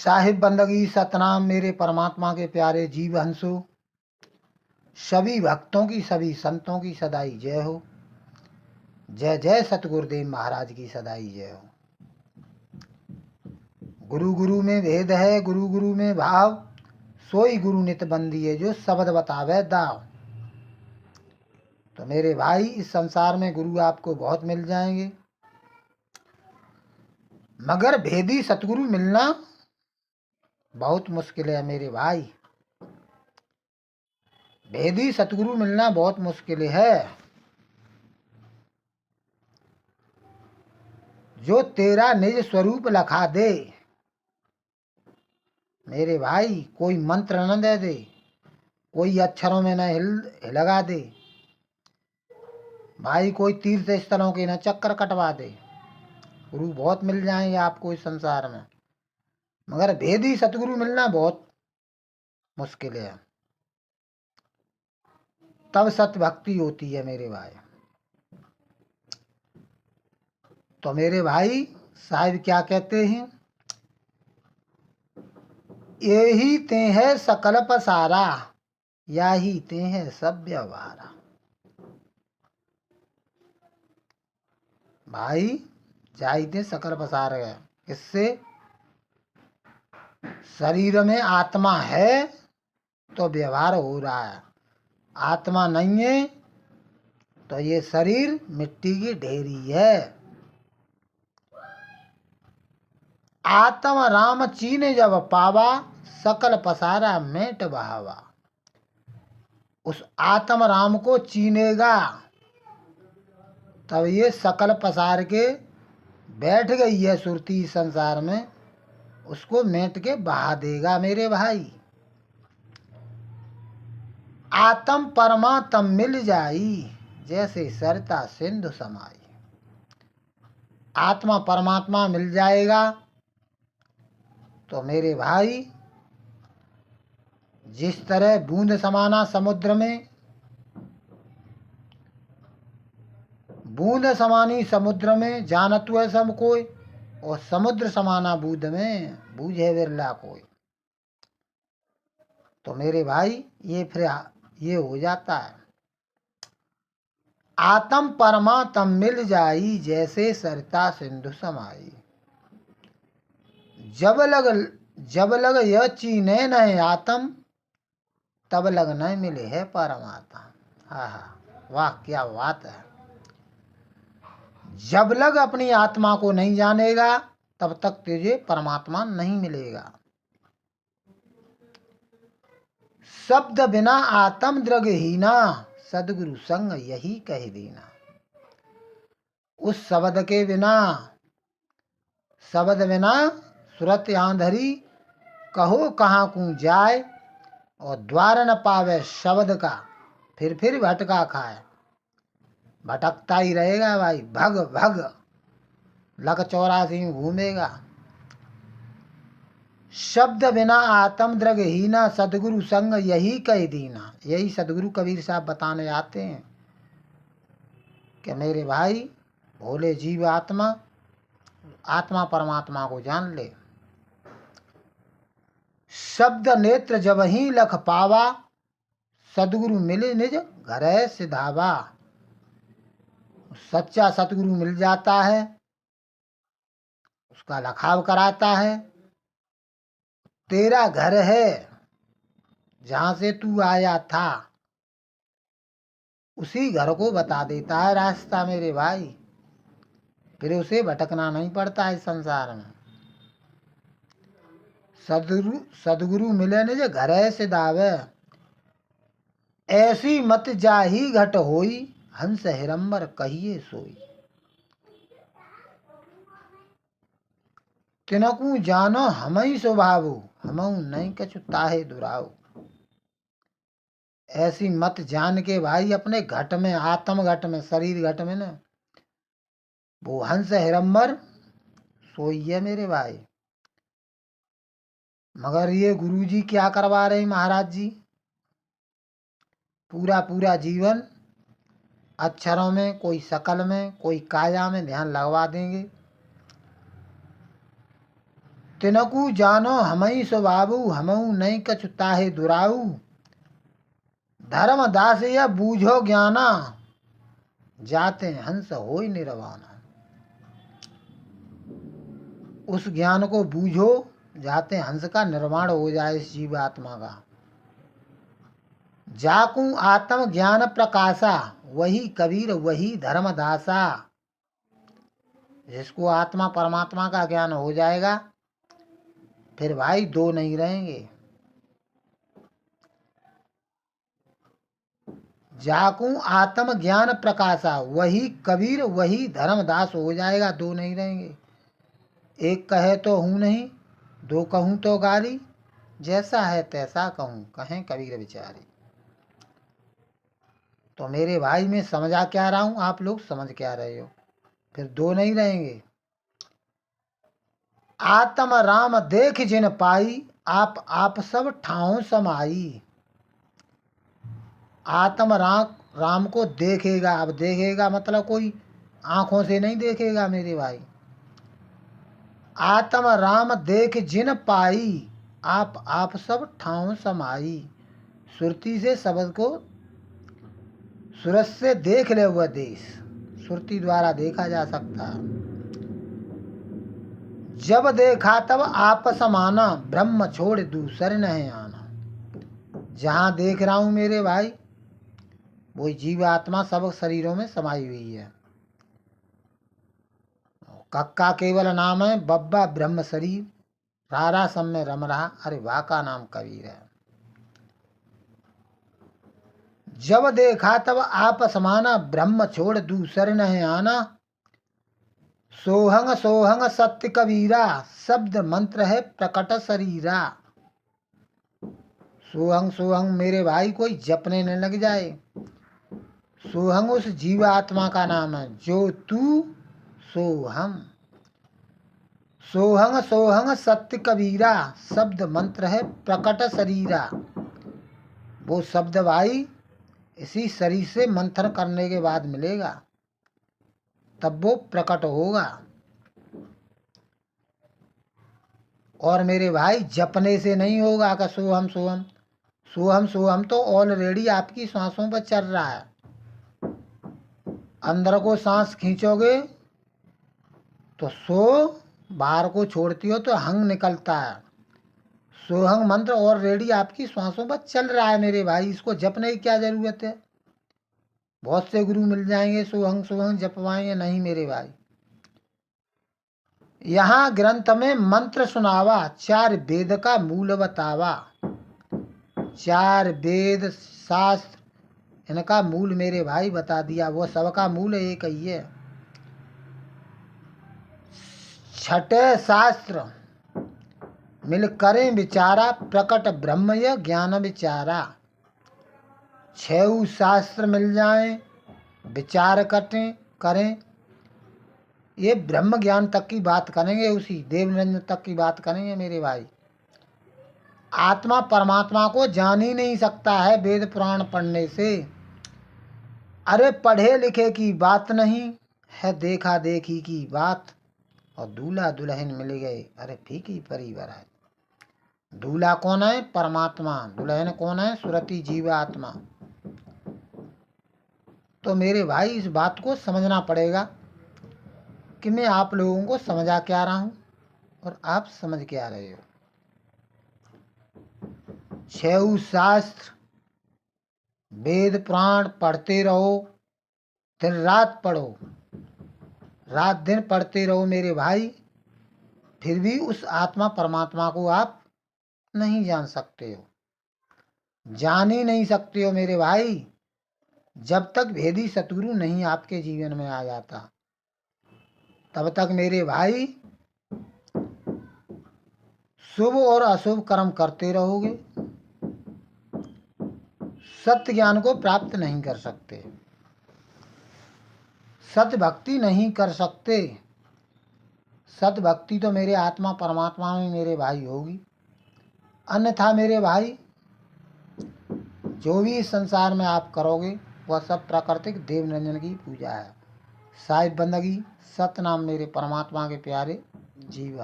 साहिब बंदगी सतनाम मेरे परमात्मा के प्यारे जीव हंसो, सभी भक्तों की सभी संतों की सदाई जय हो। जय जय सतगुरुदेव महाराज की सदाई जय हो। गुरु गुरु में भेद है, गुरु गुरु में भाव, सोई गुरु नित बंदी है जो शब्द बतावे दाव। तो मेरे भाई, इस संसार में गुरु आपको बहुत मिल जाएंगे, मगर भेदी सतगुरु मिलना बहुत मुश्किल है मेरे भाई। भेदी सतगुरु मिलना बहुत मुश्किल है। जो तेरा निज स्वरूप लखा दे मेरे भाई, कोई मंत्र न दे दे, कोई अक्षरों में न लगा दे भाई, कोई तीर्थ स्थलों के न चक्कर कटवा दे। गुरु बहुत मिल जाएंगे आपको इस संसार में, मगर भेदी सतगुरु मिलना बहुत मुश्किल है। तब सत्य भक्ति होती है मेरे भाई। तो मेरे भाई साहिब क्या कहते हैं, यही ते है सकल पसारा, या ही ते है सब व्यवहारा। भाई जाइते सकल पसार है, इससे शरीर में आत्मा है तो व्यवहार हो रहा है, आत्मा नहीं है तो ये शरीर मिट्टी की ढेरी है। आत्म राम चीने जब पावा, सकल पसारा मेट बहावा। उस आत्म राम को चीनेगा तब ये सकल पसार के बैठ गई है सुरती संसार में, उसको मेट के बहा देगा मेरे भाई। आत्म परमात्म मिल जाई, जैसे सरता सिंधु समाई। आत्मा परमात्मा मिल जाएगा तो मेरे भाई, जिस तरह बूंद समाना समुद्र में, बूंद समानी समुद्र में जानत हुए सब कोई, और समुद्र समाना बूंद में बूझे बिरला कोई। तो मेरे भाई ये फिर ये हो जाता है, आत्म परमात्म मिल जाई, जैसे सरता सिंधु समाई। जब लग यह चीने न आत्म, तब लग न मिले है परमात्मा। हाँ हाँ, वाह क्या बात है। जब लग अपनी आत्मा को नहीं जानेगा तब तक तुझे परमात्मा नहीं मिलेगा। शब्द बिना आत्म द्रगहीना, सदगुरु संग यही कह देना। उस शब्द के बिना, शब्द बिना सुरत आंधरी, कहो कहाँ को जाए, और द्वार न पावे शब्द का, फिर भटका खाए। भटकता ही रहेगा भाई, भग भग लक 84 में घूमेगा। शब्द बिना आत्म द्रगहीना, सदगुरु संग यही कह दीना। यही सदगुरु कबीर साहब बताने आते हैं कि मेरे भाई, भोले जीव आत्मा, आत्मा परमात्मा को जान ले। शब्द नेत्र जब ही लख पावा, सदगुरु मिले निज घर सिधावा। सच्चा सतगुरु मिल जाता है, उसका लखाव कराता है। तेरा घर है जहां से तू आया था, उसी घर को बता देता है रास्ता मेरे भाई, फिर उसे भटकना नहीं पड़ता है संसार में। सदगुरु मिले निज घर सिधावे, ऐसी मत जाही घट होई, हंस हिरंबर कहिए सोई। तिनकू जानो हमई स्वभावो, हमऊ नहीं कछु ताहे दुराओ। ऐसी मत जान के भाई अपने घट में, आत्म घट में, शरीर घट में न, वो हंस हिरंबर सोई है मेरे भाई। मगर ये गुरुजी क्या करवा रहे महाराज जी, पूरा जीवन अक्षरों में, कोई शकल में, कोई काया में ध्यान लगवा देंगे। तिनकू जानो हमई स्वभावु, हमऊ नहीं कछु ताहे दुराऊ। धर्म दास या बूझो ज्ञाना, जाते हंस होई निर्वाणा। उस ज्ञान को बूझो, जाते हंस का निर्माण हो जाए इस जीवात्मा का। जाकू आत्म ज्ञान प्रकाशा, वही कबीर वही धर्मदासा। जिसको आत्मा परमात्मा का ज्ञान हो जाएगा, फिर भाई दो नहीं रहेंगे। जाकू आत्म ज्ञान प्रकाशा, वही कबीर वही धर्मदास हो जाएगा, दो नहीं रहेंगे। एक कहे तो हूँ नहीं, दो कहूँ तो गारी, जैसा है तैसा कहूँ कहें कबीर बिचारी। तो मेरे भाई मैं समझा क्या रहा हूँ, आप लोग समझ क्या रहे हो। फिर दो नहीं रहेंगे। आत्म राम देख जिन पाई, आप सब ठाव समाई। आत्म राम को देखेगा। अब देखेगा मतलब कोई आंखों से नहीं देखेगा मेरे भाई। आत्म राम देख जिन पाई, आप सब ठाव समाई। सुरती से शब्द को सूरज से देख ले हुआ देश, सुरती द्वारा देखा जा सकता है। जब देखा तब आप समाना, ब्रह्म छोड़ दूसरे नहीं आना। जहां देख रहा हूं मेरे भाई, वही जीव आत्मा सब शरीरों में समाई हुई है। कक्का केवल नाम है, बब्बा ब्रह्म शरीर, रारा सब में रम रहा, अरे वाह का नाम कबीर है। जब देखा तब आप समाना, ब्रह्म छोड़ दूसरे नहीं आना। सोहंग सोहंग सत्य कबीरा, शब्द मंत्र है प्रकट शरीरा। सोहंग सोहंग मेरे भाई कोई जपने न लग जाए। सोहंग उस जीव आत्मा का नाम है, जो तू सोहम। सोहंग सोहंग सत्य कबीरा, शब्द मंत्र है प्रकट शरीरा। वो शब्द भाई इसी शरीर से मंथन करने के बाद मिलेगा, तब वो प्रकट होगा। और मेरे भाई जपने से नहीं होगा का सोहम सोहम। सोहम सोहम तो ऑलरेडी आपकी सांसों पर चल रहा है। अंदर को सांस खींचोगे तो सो, बाहर को छोड़ती हो तो हंग निकलता है। सोहंग मंत्र ऑलरेडी आपकी सांसों पर चल रहा है मेरे भाई, इसको जपने की क्या जरूरत है। बहुत से गुरु मिल जाएंगे सोहंग सोहंग जपवाएंगे, नहीं मेरे भाई। यहाँ ग्रंथ में मंत्र सुनावा, चार वेद का मूल बतावा। चार वेद शास्त्र इनका मूल मेरे भाई बता दिया, वो सबका मूल एक ही है। छठे शास्त्र मिल करें विचारा, प्रकट ब्रह्म ये ज्ञान विचारा। छह शास्त्र मिल जाएं, विचार करें, ये ब्रह्म ज्ञान तक की बात करेंगे, उसी देव निरंजन तक की बात करेंगे मेरे भाई। आत्मा परमात्मा को जान ही नहीं सकता है वेद पुराण पढ़ने से। अरे पढ़े लिखे की बात नहीं है, देखा देखी की बात। और दूल्हा दुल्हन मिल गए, अरे फीकी परिवार है। दूल्हा कौन है? परमात्मा। दुल्हन कौन है? सुरति जीवात्मा। तो मेरे भाई इस बात को समझना पड़ेगा कि मैं आप लोगों को समझा क्या रहा हूं और आप समझ क्या रहे हो। छह शास्त्र वेद पुराण पढ़ते रहो, दिन रात पढ़ो, रात दिन पढ़ते रहो मेरे भाई, फिर भी उस आत्मा परमात्मा को आप नहीं जान सकते हो, जान ही नहीं सकते हो मेरे भाई, जब तक भेदी सतगुरु नहीं आपके जीवन में आ जाता। तब तक मेरे भाई शुभ और अशुभ कर्म करते रहोगे, सत्य ज्ञान को प्राप्त नहीं कर सकते, सत्य भक्ति नहीं कर सकते। सत्य भक्ति तो मेरे आत्मा परमात्मा में मेरे भाई होगी, अन्यथा मेरे भाई जो भी इस संसार में आप करोगे वह सब प्राकृतिक देव निरंजन की पूजा है। साहिब बंदगी, सतनाम मेरे परमात्मा के प्यारे जीवन।